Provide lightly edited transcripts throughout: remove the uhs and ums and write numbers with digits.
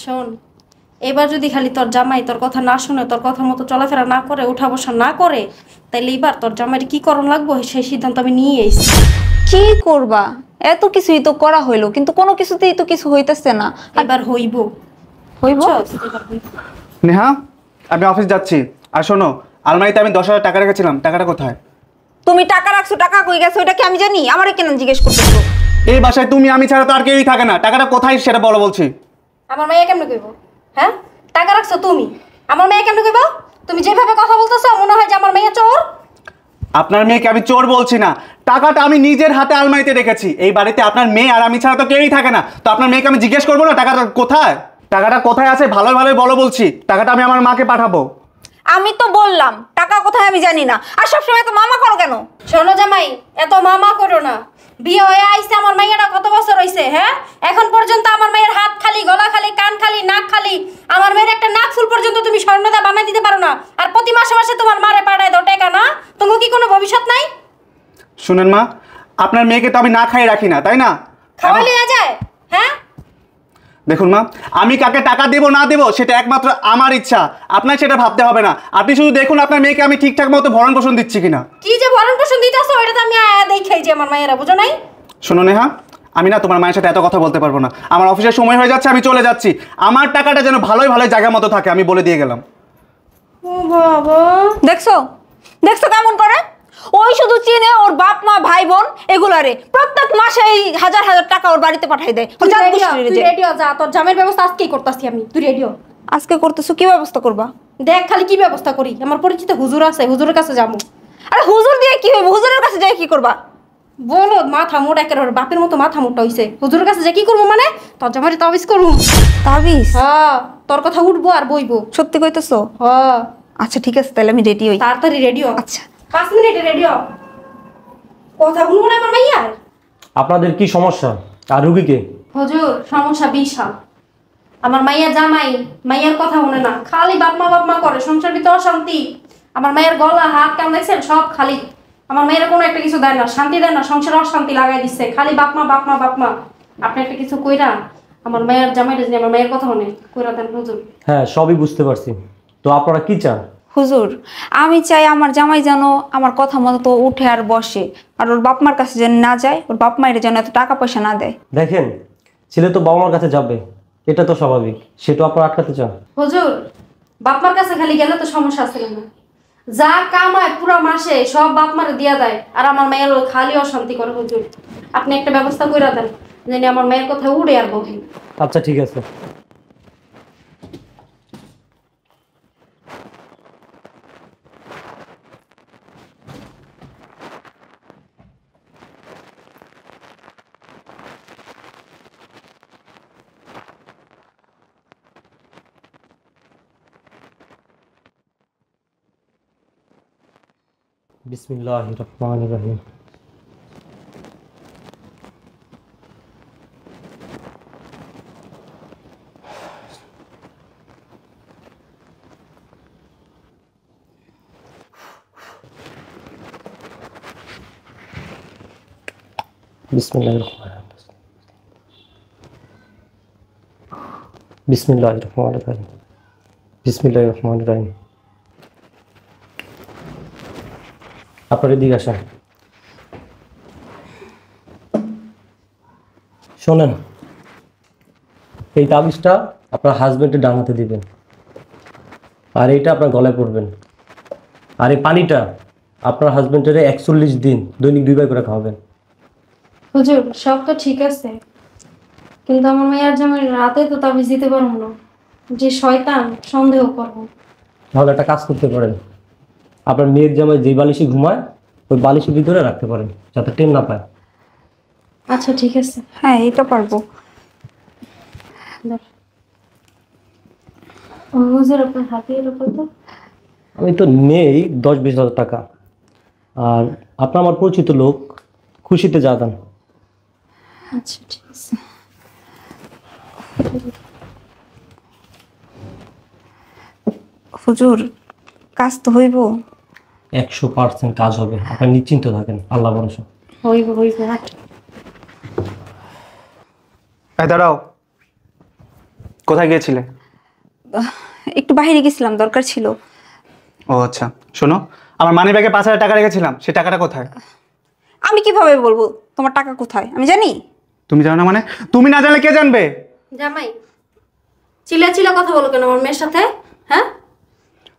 শোন, এবার যদি খালি তোর জামাই তোর কথা না শুনে, তোর কথা মতো চলাফেরা না করে, উঠা বসা না করে, তাইলে এবার তোর জামাইয়ের কি করণ লাগবো সেই সিদ্ধান্ত আমি নিয়ে এসেছি। কি করবা? এত কিছুই তো করা হইলো, কিন্তু কোনো কিছুতেই তো কিছু হইতেছে না। এবার হইব। হইব? নেহা, আমি অফিস যাচ্ছি। আর শোনো, আলমারিতে আমি 10,000 টাকা রেখেছিলাম, টাকাটা কোথায়? তুমি টাকা রাখছো, টাকা কই গেছে ওটা কি আমি জানি? আমারে কেন জিজ্ঞেস করতেছো? এই বাসায় তুমি আমি ছাড়া তো আর কেউই থাকে না, টাকাটা কোথায় সেটা বলো বলছি। আমার মেয়ে কেমনে কইব? হ্যাঁ, টাকা রাখছো তুমি, আমার মেয়ে কেমনে কইব? তুমি যেভাবে কথা বলতেছো মনে হয় যে আমার মেয়ে চোর। আপনার মেয়েকে আমি চোর বলছি না, টাকাটা আমি নিজের হাতে আলমারিতে রেখেছি। এই বাড়িতে আপনার মেয়ে আর আমি ছাড়া তো কেউই থাকে না, তো আপনার মেয়েকে আমি জিজ্ঞেস করবো না টাকাটা কোথায়? টাকাটা কোথায় আছে ভালো ভালোই বলো বলছি। টাকাটা আমি আমার মাকে পাঠাবো। আমি তো বললাম টাকা কোথায় আমি জানি না, আর সবসময় তো মামা করো কেন? শোনো জামাই, এত মামা করো না। বিয়ে হয়ে আইছে আমার মেয়েটা কত বছর হইছে? হ্যাঁ, এখন পর্যন্ত আমার মেয়ের হাত খালি, গলা খালি, কান খালি, নাক খালি। আমার মেয়ের একটা নাক ফুল পর্যন্ত তুমি স্বর্ণদা বানাই দিতে পারো না, আর প্রতি মাসে মাসে তোমার মারে পাঠায় দাও টাকা। না, তোমার কি কোনো ভবিষ্যৎ নাই? শুনেন মা, আপনার মেয়েকে তো আমি না খাইয়ে রাখি না, তাই না? খাওয়ালে যায়? হ্যাঁ, দেখুন মা, আমি কাকে টাকা দেবো না দেবো সেটা একমাত্র আমার ইচ্ছা, আপনার সেটা ভাবতে হবে না। আপনি শুধু দেখুন আপনার মেয়েকে আমি ঠিকঠাক মতো ভরণ পোষণ দিচ্ছি কিনা। কি যে ভরণ পোষণ দিতেছো ওইটা তো আমি দেখাই যে আমার মায়েরা, বুঝো নাই? শোনো নেহা, আমি না তোমার মায়ের সাথে এত কথা বলতে পারবো না। আমার অফিসের সময় হয়ে যাচ্ছে, আমি চলে যাচ্ছি। আমার টাকাটা যেন ভালোই ভালোই জায়গা মতো থাকে, আমি বলে দিয়ে গেলাম। ও বাবা, দেখছো দেখছো কেমন করে? ওই শুধু চিনে ওর বাপ মা ভাই বোন এগুলারে প্রত্যেক মাসে এই হাজার হাজার টাকা ওর বাড়িতে পাঠাই দেয়। তুই রেডিও যা, তোর জামের ব্যবস্থা আজকেই করতেছি আমি। তুই রেডিও। আজকে করতেছো, কি ব্যবস্থা করবা? দেখ খালি কি ব্যবস্থা করি। আমার পরিচিত হুজুর আছে, হুজুরের কাছে যাবো। আরে হুজুর দিয়ে কি হইব? হুজুরের কাছে যাই কি করবা? বলো, মাথা মোটা একেবারে বাপের মতো মাথা মোটা হইছে। হুজুরের কাছে যে কি করবো মানে? তোর জামাইরে তাবিজ করবো। তাবিজ? হ্যাঁ, তোর কথা উঠবো আর বইবো। সত্যি কইতেছো? হ্যাঁ। আচ্ছা ঠিক আছে, তাহলে আমি রেডি হই। তাড়াতাড়ি রেডিও। আচ্ছা 5 মিনিটে রেডিও। কথা শুনবো না আমার মাইয়ার? আপনাদের কি সমস্যা? আর রুগীকে? হুজুর, সমস্যা বিশাল। আমার মাইয়া জামাই মাইয়ার কথা শুনে না, খালি বাপমা করে, সংসার ভিতরে অশান্তি। আমার মায়ের গলা হাত কান দেখছেন সব খালি। আমার মায়ের কোনো একটা কিছু দেয় না, শান্তি দেয় না, সংসারে অশান্তি লাগাই দিচ্ছে, খালি বাপমা। আপনি একটা কিছু কইরা আমার মায়ের জামাইটা যদি আমার মায়ের কথা শুনে কইরা দেন হুজুর। হ্যাঁ, সবই বুঝতে পারছি। তো আপনারা কি চান? হুজুর, আমি চাই আমার জামাই যেন আমার কথা মতো উঠে আর বসে, আর ওর বাপ মার কাছে যেন না যায়, ওর বাপ মায়ের যেন এত টাকা পয়সা না দেয়। দেখেন, ছেলে তো বাবা মার কাছে যাবে, এটা তো স্বাভাবিক। সেটা আপনারা আটকাতে চান? হুজুর, বাপমার কাছে খালি গেলে তো সমস্যা আছে না? যা কামায় পুরো মাসে সব বাপমারে দিয়া দেয়, আর আমার মেয়ের খালি অশান্তি করে। হুজুর, আপনি একটা ব্যবস্থা কইরা দেন যেন আমার মেয়ের কথা উড়ে আর বলি। আচ্ছা ঠিক আছে। বিসমিল্লাহির রহমানির রহিম। বিসমিল্লাহির রহমানির রহিম। বিসমিল্লাহির রহমানির রহিম। বিসমিল্লাহির রহমানির রহিম। আপনার এদিকে আসেন। শোনেন, এই তাবিজটা আপনার হাজবেন্ডের ডান হাতে দিবেন, আর এইটা আপনার গলায় পড়বেন। আর এই পানিটা আপনার হাজবেন্ডের 41 দিন দৈনিক 2 বার করে খাওয়াবেন। হুজুর, সব তো ঠিক আছে, কিন্তু আমার মেয়ের জামাই রাতে তো তাবিজ দিতে পারবো না, যে শয়তান সন্দেহ করবো। তাহলে একটা কাজ করতে পারেন, আপনার মেয়ের জামাই যে বালিশে ঘুমায় ওই বালিশের ভিতরে রাখতে পারেন, যাতে টেন না পায়। আচ্ছা ঠিক আছে। হ্যাঁ, এটা পারবো। হুজুর, আপনার হাতে এলো কত? আমি তো নেই 10-20 হাজার টাকা, আর আপনার আমার পরিচিত লোক, খুশিতে যা দেন। আচ্ছা ঠিক আছে। হুজুর, কাজ তো হইব? 100% কাজ হবে, আপনি নিশ্চিন্ত থাকেন, আল্লাহ ভরসা। হইব। এই দাঁড়াও, কোথায় গিয়েছিলে? একটু বাইরে গেছিলাম, দরকার ছিল। ও আচ্ছা, শোনো, আমার মানি ব্যাগে 5,000 টাকা রেখেছিলাম, সেই টাকাটা কোথায়? আমি কিভাবে বলবো তোমার টাকা কোথায়? আমি জানি? তুমি জানো না মানে? তুমি না জানলে কে জানবে? জামাই চিল্লা চিল্লা কথা বলো কেন আমার মেয়ের সাথে? হ্যাঁ,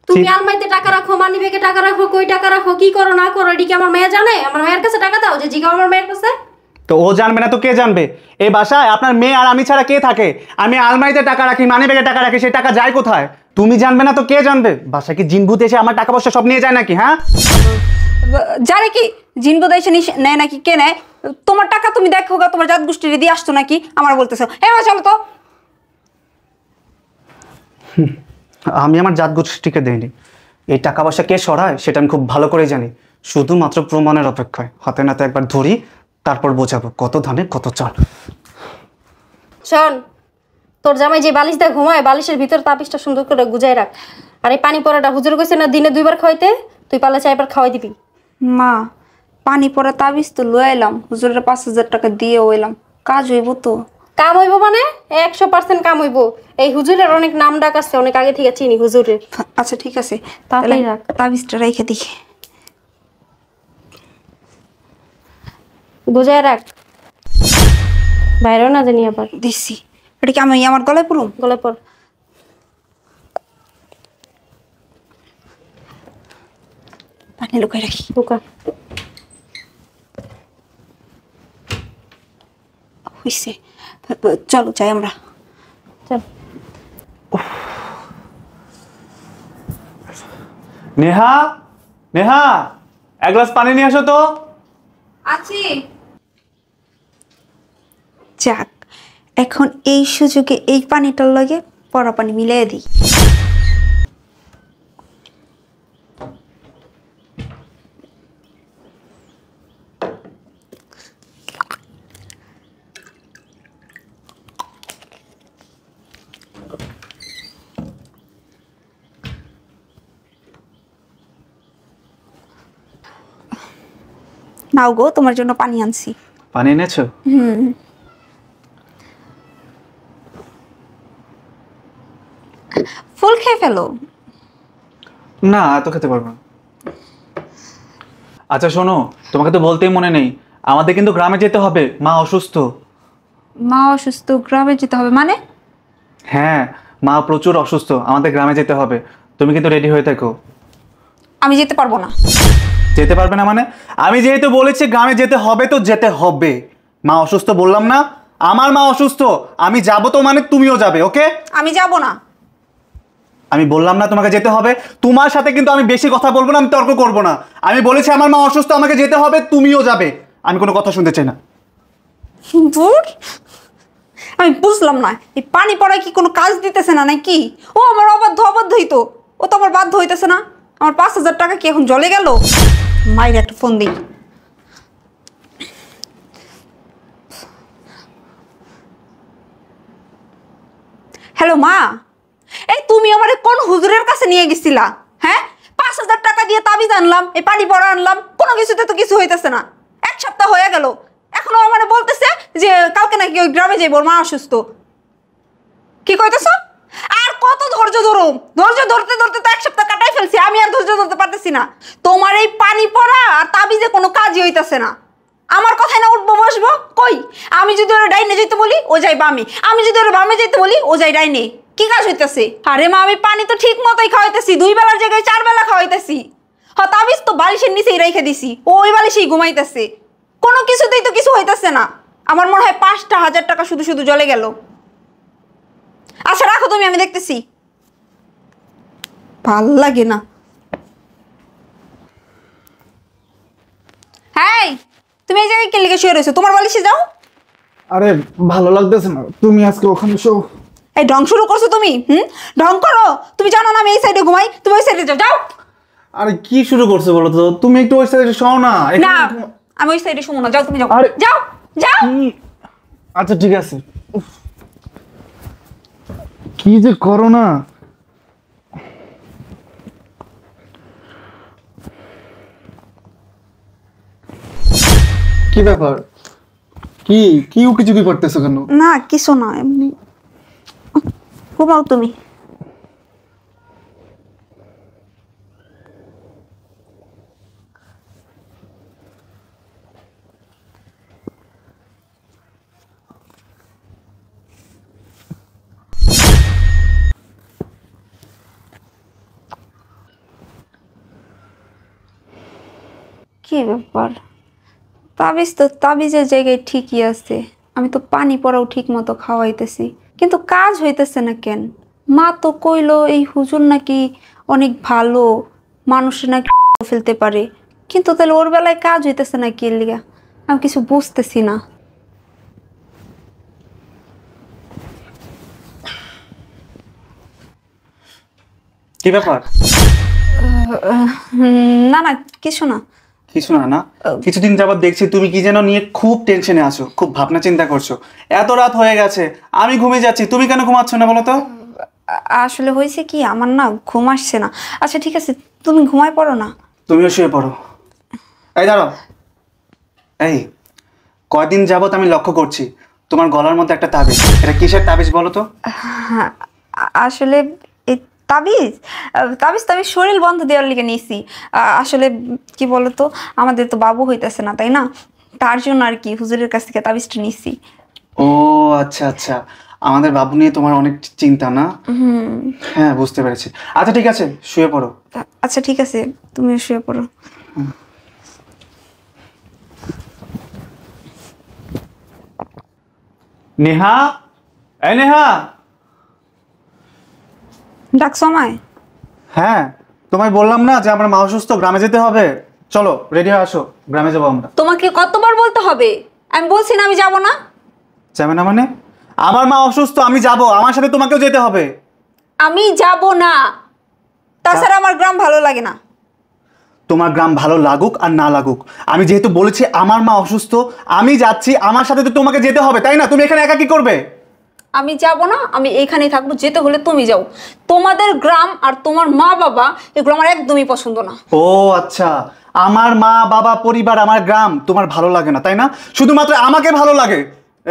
তুমি আলমারিতে টাকা রাখো, মানি ব্যাগে টাকা রাখো, কই টাকা রাখো, কি করো না করো, এটি কি আমার মেয়ে জানে? আমার মেয়ের কাছে টাকা দাও, যে জিগাও আমার মেয়ের কাছে। তো ও জানবে না তো কে জানবে? এই বাসায় আপনার মেয়ে আর আমি ছাড়া কে থাকে? আমি আলমারিতে টাকা রাখি, মানি ব্যাগে টাকা রাখি, সেই টাকা যায় কোথায়? তুমি জানবে না তো কে জানবে? বাসায় কি জিনভূত এসে আমার টাকা পয়সা সব নিয়ে যায় নাকি? হ্যাঁ, জানে কি জিনবো এসে নেয় নাকি? কে নেয়? তোমার টাকা তুমি দেখো গা, তোমার জাত গোষ্ঠীর দিয়ে আসতো নাকি? আমার বলতেছো এবার চলো তো। আমি আমার জাত গোষ্ঠীকে দেইনি। এই টাকা পয়সা কে সরায় সেটা আমি খুব ভালো করে জানি। শুধুমাত্র প্রমাণের অপেক্ষায় হাতে নাতে একবার ধরি, তারপর বোঝাবো কত ধানে কত চাল। শোন, তোর জামাই যে বালিশ দিয়ে ঘুমায়, বালিশের ভিতর তাবিজটা সুন্দর করে গুজাই রাখ। আর এই পানি পড়াটা হুজুর কইছে না দিনে 2 বার খাওয়াইতে, তুই পারলে 4 বার খাওয়াই দিবি। মা, পানি পড়া তাবিজ তো লয়ে এলাম, হুজুরের 5,000 টাকা দিয়ে এলাম, কাজ হইব তো? কাম হইব মানে 100% কাম হইব। এই হুজুরের অনেক নাম ডাক আছে, অনেক আগে থেকে চিনি হুজুরের। আচ্ছা ঠিক আছে, তাড়াতাড়ি তাহলে রাখ। তাবিজটা রেখে দিই। গুজাই রাখ, বাইরেও না জানি আবার। দিচ্ছি। এটা কি আমি আমার গলায় পড়ুম? গলে পর। পানি লুকাই রাখি। ঢুকা। হইছে, চলো যাই আমরা। চল। নেহা, নেহা, এক গ্লাস পানি নিয়ে আসো তো। আছি। যাক, এখন এই সুযোগে এই পানিটার লগে পরা পানি মিলাই দিই। নাও গো, তোমার জন্য পানি আনছি। পানি এনেছো? ফুল খেয়ে ফেলো। না, এত খেতে পারবো না। আচ্ছা শোনো, তোমাকে তো বলতেই মনে নেই, আমাদের কিন্তু গ্রামে যেতে হবে, মা অসুস্থ। মা অসুস্থ, গ্রামে যেতে হবে মানে? হ্যাঁ, মা প্রচুর অসুস্থ, আমাদের গ্রামে যেতে হবে। তুমি কিন্তু রেডি হয়ে থাকো। আমি যেতে পারবো না। যেতে পারবে না মানে? আমি যেহেতু বলেছি গ্রামে যেতে হবে তো যেতে হবে। মা অসুস্থ বললাম না? আমার মা অসুস্থ, আমি যাবো তো মানে তুমিও যাবে, ওকে? আমি যাব না। আমি বললাম না তোমাকে যেতে হবে? তোমার সাথে কিন্তু আমি বেশি কথা বলবো না, আমি তর্ক করবো না। আমি বলেছি আমার মা অসুস্থ, আমাকে যেতে হবে, তুমিও যাবে। আমি কোনো কথা শুনতে চাই না। দূর, আমি বুঝলাম না, এই পানি পড়ায় কি কোনো কাজ দিতেছে না নাকি? ও আমার অবাধ্যই তো, ও তো আমার বাধ্য হইতেছে না। আমার 5,000 টাকা কি এখন জলে গেল? মায়ের একটা ফোন দিই। হ্যালো মা, এই তুমি আমারে কোন হুজুরের কাছে নিয়ে গেছিলা? হ্যাঁ, 5,000 টাকা দিয়ে তাবিজ আনলাম, এই পানি পড়া আনলাম, কোনো কিছুতে তো কিছু হইতেছে না। 1 সপ্তাহ হয়ে গেল, এখনো আমার বলতেছে যে কালকে নাকি ওই গ্রামে যাইব, মা অসুস্থ। কি কইতেছ? আর কত ধৈর্য ধরুম? ধৈর্য ধরতে ধরতে তো 1 সপ্তাহ কাটাই ফেলছি, আমি আর ধৈর্য ধরতে পারতেছি না। তোমার এই পানি পড়া আর তাবিজে কোনো কাজই হইতেছে না। আমার কথাই না উঠবো বসবো? কই, আমি যদি ওরা ডাইনে যেতে বলি ও যাই বামে, আমি যদি ওরা বামে যেতে বলি ও যাই ডাইনে। কি কাজ হইতেছে? আরে মা, আমি পানি তো ঠিক মতোই খাওয়াইতেছি, 2 বেলার জায়গায় 4 বেলা খাওয়াইতেছি। হ্যাঁ, তাবিজ তো বালিশের নিচেই রেখে দিছি, ও ওই বালিশেই ঘুমাইতেছে। কোনো কিছুতেই তো কিছু হইতেছে না। আমার মনে হয় 5,000 টাকা শুধু শুধু জলে গেল। আচ্ছা রাখো তুমি, আমি দেখতেছি। ভাল লাগে না। হ্যাঁ, তুমি এই জায়গায় কে লিখে শুয়ে রয়েছো? তোমার বালিশে যাও। আরে ভালো লাগতেছে না, তুমি আজকে ওখানে শো। এই ঢং শুরু করছো তুমি? ঢং করো? তুমি জানো না আমি এই সাইডে ঘুমাই, তুমি ওই সাইডে যাও। যাও আরে কি শুরু করছো বলো তো? তুমি একটু ওই সাইডে শোও না। না, আমি ওই সাইডে শুনো না, যাও তুমি যাও। আরে যাও যাও। আচ্ছা ঠিক আছে। উফ, কি যে করো না। কি ব্যাপার? কি কি উকি ঝুঁকি করতেছো কেন? না কিছু না, এমনি। ঘুমাও তুমি। কি ব্যাপার, তাবিজ তো তাবিজের জায়গায় ঠিকই আছে, আমি তো পানি পড়াও ঠিক মতো খাওয়াইতেছি, কিন্তু কাজ হইতেছে না কেন? মা তো কইলো এই হুজুর নাকি অনেক ভালো, মানুষের নাকি ফেলতে পারে, কিন্তু তাহলে ওর বেলায় কাজ হইতেছে না কি লিগা? আমি কিছু বুঝতেছি না। কি ব্যাপার? না না কিছু না। কিছু না না, কিছুদিন যাবত দেখছি তুমি কি যেন নিয়ে খুব টেনশনে আছো, খুব ভাবনা চিন্তা করছো। এত রাত হয়ে গেছে, আমি ঘুমিয়ে যাচ্ছি, তুমি কেন ঘুমাচ্ছ না বলো তো? আসলে হয়েছে কি, আমার না ঘুম আসছে না। আচ্ছা ঠিক আছে, তুমি ঘুমায় পড়ো না। তুমিও শুয়ে পড়ো। এই দাঁড়াও, এই কয়দিন যাবত আমি লক্ষ্য করছি তোমার গলার মধ্যে একটা তাবিজ। এটা কিসের তাবিজ বলো তো? হ্যাঁ, আসলে এই তাবিজ তাবিজ তো আমি শরীর বন্ধ দেওয়ার লিগে নিয়েছি। আসলে কি বলতো, আমাদের তো বাবু হইতেছে না, তাই না? তার জন্য আর কি হুজুরের কাছ থেকে তাবিজটা নিয়েছি। ও আচ্ছা আচ্ছা, আমাদের বাবু নিয়ে তোমার অনেক চিন্তা না? হ্যাঁ বুঝতে পেরেছি। আচ্ছা ঠিক আছে, শুয়ে পড়ো। আচ্ছা ঠিক আছে, তুমি শুয়ে পড়ো। নেহা, এই নেহা। ডাকছো আমায়? হ্যাঁ, তোমায় বললাম না যে আমার মা অসুস্থ, গ্রামে যেতে হবে। চলো রেডি হয়ে আসো, গ্রামে যাবো আমরা। তোমাকে কতবার বলতে হবে? আমি বলছি না আমি যাব না। যাবে না মানে? আমার মা অসুস্থ, আমি যাব, আমার সাথে তোমাকেও যেতে হবে। আমি যাব না, তাছাড়া আমার গ্রাম ভালো লাগে না। তোমার গ্রাম ভালো লাগুক আর না লাগুক, আমি যেহেতু বলেছি আমার মা অসুস্থ, আমি যাচ্ছি, আমার সাথে তো তোমাকে যেতে হবে, তাই না? তুমি এখানে একা কি করবে? আমি যাব না, আমি এইখানেই থাকবো, যেতে হলে তুমি যাও। তোমাদের গ্রাম আর তোমার মা বাবা এগুলো আমার একদমই পছন্দ না। ও আচ্ছা, আমার মা বাবা পরিবার আমার গ্রাম তোমার ভালো লাগে না, তাই না? শুধুমাত্র আমাকে ভালো লাগে।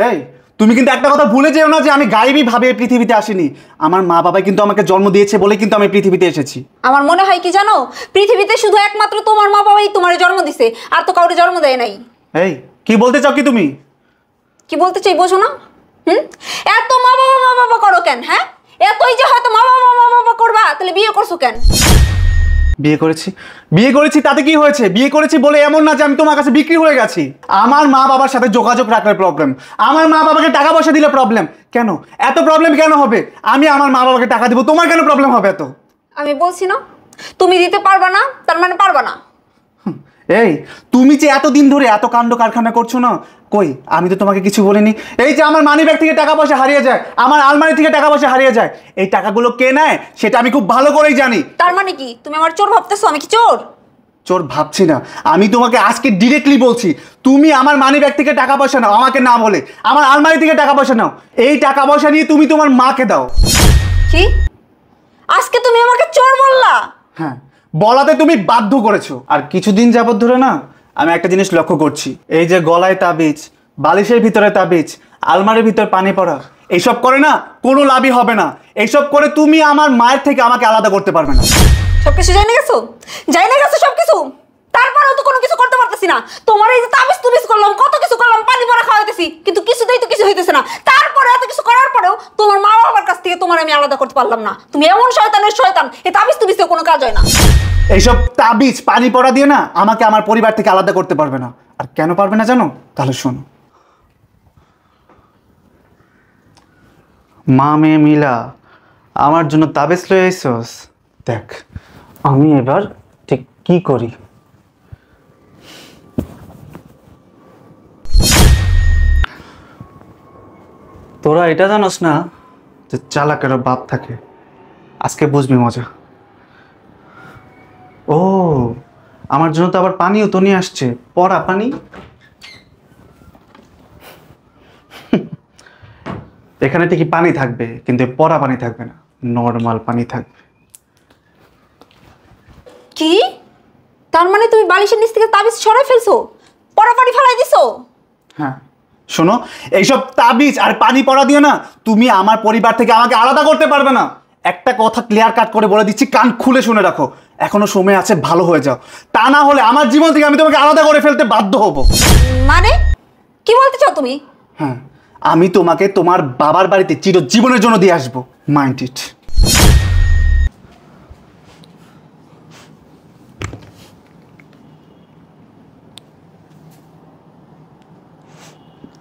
এই তুমি কিন্তু একটা কথা ভুলে যেও না যে আমি গায়েবী ভাবে এই পৃথিবীতে আসিনি। আমার মা বাবা কিন্তু আমাকে জন্ম দিয়েছে বলে কিন্তু আমি পৃথিবীতে এসেছি। আমার মনে হয় কি জানো, পৃথিবীতে শুধু একমাত্র তোমার মা বাবাই তোমার জন্ম দিছে, আর তো কাউকে জন্ম দেয় নাই। এই কি বলতে চাও কি তুমি? কি বলতে চাই বোঝো না? এত মা বাবা করো কেন? হ্যাঁ, এতই যে হয়তো মা বাবা করবা, তাহলে বিয়ে করছো কেন? বিয়ে করেছি তাতে কি হয়েছে? বিয়ে করেছি বলে এমন না যে আমি তোমার কাছে বিক্রি হয়ে গেছি। আমার মা বাবার সাথে যোগাযোগ রাখলে প্রবলেম, আমার মা বাবাকে টাকা পয়সা দিলে প্রবলেম। কেন এত প্রবলেম কেন হবে? আমি আমার মা বাবাকে টাকা দিব, তোমার কেন প্রবলেম হবে এত? আমি বলছি না, তুমি দিতে পারবা না, তার মানে পারবা না। এই তুমি যে এতদিন ধরে এত কাণ্ড কারখানা করছো না, কই আমি তো তোমাকে কিছু বলিনি। এই যে আমার মানি ব্যাগ থেকে টাকা পয়সা হারিয়ে যায়, আমার আলমারি থেকে টাকা পয়সা হারিয়ে যায়, এই টাকাগুলো কে নেয় সেটা আমি খুব ভালো করেই জানি। তার মানে কি তুমি আমার চোর ভাবতেছো? আমি কি চোর? চোর ভাবছি না, আমি তোমাকে আজকে ডিরেক্টলি বলছি, তুমি আমার মানি ব্যাগ থেকে টাকা পয়সা নাও, আমাকে না বলে আমার আলমারি থেকে টাকা পয়সা নাও। এই টাকা পয়সা নিয়ে তুমি তোমার মাকে দাও। কি আজকে তুমি আমাকে চোর বললা? হ্যাঁ, বলাতে তুমি বাধ্য করেছো। আর কিছুদিন যাবত ধরে না আমি একটা জিনিস লক্ষ্য করছি, এই যে গলায় তাবিজ, বালিশের ভিতরে তাবিজ, আলমারির ভিতরে পানি পড়া, এইসব করে না কোনো লাভই হবে না। এইসব করে তুমি আমার মায়ের থেকে আমাকে আলাদা করতে পারবে না। সবকিছু জানি গেছো, সবকিছু, তারপরেও তো কোনো কিছু করতে পারতেছি না। তোমার এই যে তাবিজ তুবিজ করলাম, কত কিছু করলাম, পানি পড়া খাওয়াইতেছি, কিন্তু কিছুতেই তো কিছু হইতেছে না। তারপরে এত কিছু করার পরেও তোমার মা বাবার কাছ থেকে তোমার আমি আলাদা করতে পারলাম না। তুমি এমন শয়তানের শয়তান, এই তাবিজ তুবিজ কোনো কাজ হয় না। এইসব তাবিজ পানি পড়া দিয়ে না আমাকে আমার পরিবার থেকে আলাদা করতে পারবে না। আর কেন পারবে না জানো? তাহলে শোনো, মা মেয়ে মিলা আমার জন্য তাবিজ লয়ে আইছস, দেখ আমি এবার ঠিক কি করি। তোরা এটা জানোস না যে চালাকেরও বাপ থাকে? আজকে বুঝবি মজা। ও আমার জন্য তো আবার পানিও তো নিয়ে আসছে, পড়া পানি। এখানে ঠিকই পানি থাকবে, কিন্তু পড়া পানি থাকবে না, নর্মাল পানি থাকবে। কি? তার মানে তুমি বালিশের নিচ থেকে তাবিজ সরাই ফেলছো, পড়া পানি ফেলাই দিছো? হ্যাঁ, শোনো, এইসব তাবিজ আর পানি পড়া দিয়ে না তুমি আমার পরিবার থেকে আমাকে আলাদা করতে পারবে না। একটা কথা ক্লিয়ার কাট করে বলে দিচ্ছি, কান খুলে শুনে রাখো, এখনো সময় আছে, ভালো হয়ে যাও। তা না হলে আমার জীবন থেকে আমি তোমাকে আলাদা করে ফেলতে বাধ্য হব। মানে কি বলতে চাও তুমি? হ্যাঁ, আমি তোমাকে তোমার বাবার বাড়িতে চিরজীবনের জন্য দিয়ে আসবো। Mind it.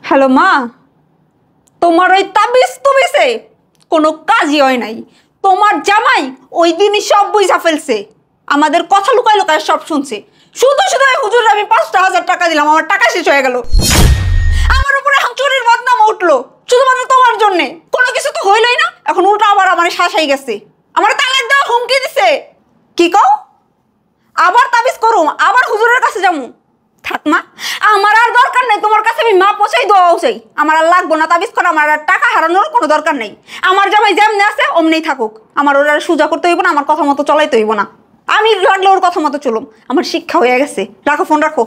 হ্যালো মা, তোমার ওই তাবিজ তুমিছে কোনো কাজই হয় নাই। তোমার জামাই ওই দিনই সব বুঝা ফেলছে, আমাদের কথা লুকায় লুকায় সব শুনছে। শুধু শুধু ওই হুজুর আমি 5,000 টাকা দিলাম, আমার টাকা শেষ হয়ে গেল। আমার উপরে চুরির বদনাম উঠলো শুধুমাত্র তোমার জন্যে। কোনো কিছু তো হইলই না, এখন উল্টা আবার আমার শাসাই গেছে, আমার তালাক দেওয়া হুমকি দিছে। কি কও? আবার তাবিজ করুম, আবার হুজুরের কাছে যাবো? থাক মা, আমার আর দরকার নেই তোমার কাছে আমি মা পৌঁছাই দেওয়াও চাই। আমার আর লাগবো না তাবিজ করা, আমার আর টাকা হারানোর কোনো দরকার নেই। আমার জামাই যেমনি আছে অমনি থাকুক, আমার ওরা সোজা করতে হইব না, আমার কথা মতো চলাইতে হইব না। আমি লাগলে ওর কথা মতো চলুম, আমার শিক্ষা হয়ে গেছে। রাখো ফোন, রাখো।